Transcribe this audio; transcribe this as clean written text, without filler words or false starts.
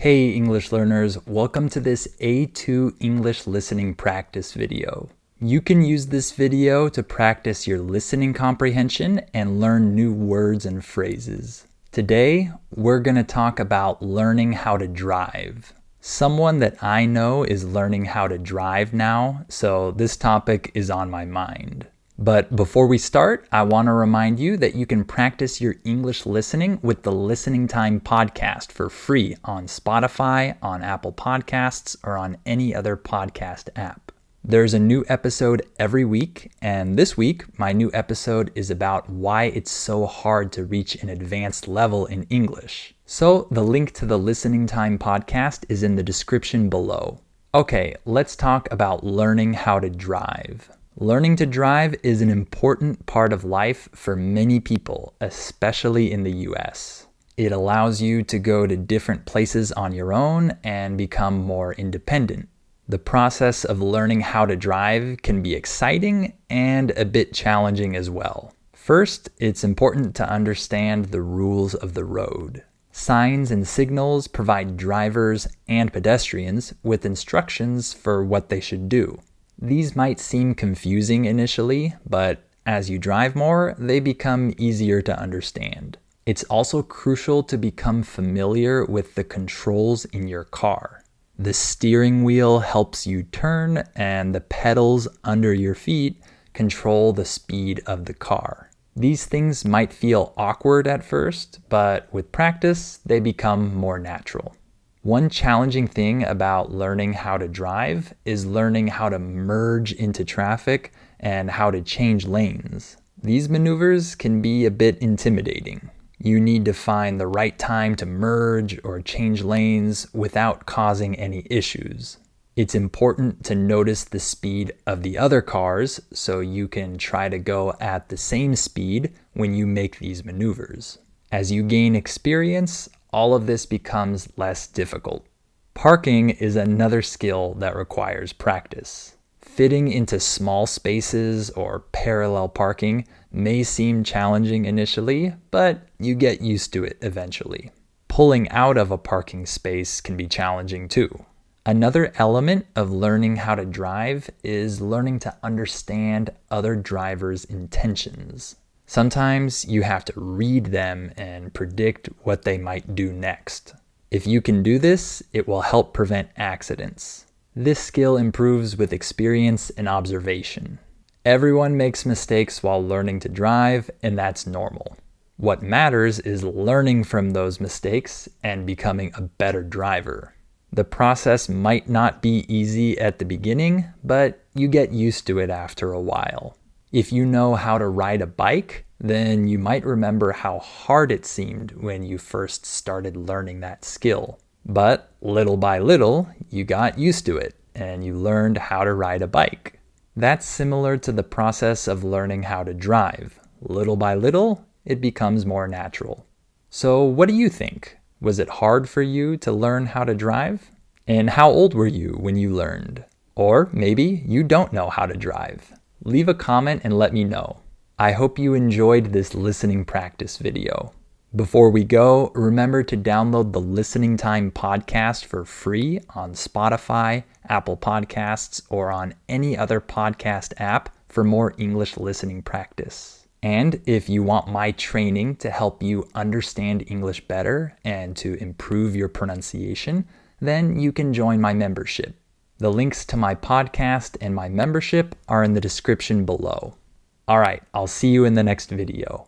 Hey English learners, welcome to this A2 English listening practice video. You can use this video to practice your listening comprehension and learn new words and phrases. Today, we're going to talk about learning how to drive. Someone that I know is learning how to drive now, so this topic is on my mind. But before we start, I want to remind you that you can practice your English listening with the Listening Time podcast for free on Spotify, on Apple Podcasts, or on any other podcast app. There's a new episode every week, and this week, my new episode is about why it's so hard to reach an advanced level in English. So the link to the Listening Time podcast is in the description below. Okay, let's talk about learning how to drive. Learning to drive is an important part of life for many people, especially in the US. It allows you to go to different places on your own and become more independent. The process of learning how to drive can be exciting and a bit challenging as well. First, it's important to understand the rules of the road. Signs and signals provide drivers and pedestrians with instructions for what they should do. These might seem confusing initially, but as you drive more, they become easier to understand. It's also crucial to become familiar with the controls in your car. The steering wheel helps you turn, and the pedals under your feet control the speed of the car. These things might feel awkward at first, but with practice, they become more natural. One challenging thing about learning how to drive is learning how to merge into traffic and how to change lanes. These maneuvers can be a bit intimidating. You need to find the right time to merge or change lanes without causing any issues. It's important to notice the speed of the other cars so you can try to go at the same speed when you make these maneuvers. As you gain experience, all of this becomes less difficult. Parking is another skill that requires practice. Fitting into small spaces or parallel parking may seem challenging initially, but you get used to it eventually. Pulling out of a parking space can be challenging too. Another element of learning how to drive is learning to understand other drivers' intentions. Sometimes you have to read them and predict what they might do next. If you can do this, it will help prevent accidents. This skill improves with experience and observation. Everyone makes mistakes while learning to drive, and that's normal. What matters is learning from those mistakes and becoming a better driver. The process might not be easy at the beginning, but you get used to it after a while. If you know how to ride a bike, then you might remember how hard it seemed when you first started learning that skill. But little by little, you got used to it and you learned how to ride a bike. That's similar to the process of learning how to drive. Little by little, it becomes more natural. So what do you think? Was it hard for you to learn how to drive? And how old were you when you learned? Or maybe you don't know how to drive. Leave a comment and let me know. I hope you enjoyed this listening practice video. Before we go, remember to download the Listening Time podcast for free on Spotify, Apple Podcasts, or on any other podcast app for more English listening practice. And if you want my training to help you understand English better and to improve your pronunciation, then you can join my membership. The links to my podcast and my membership are in the description below. All right, I'll see you in the next video.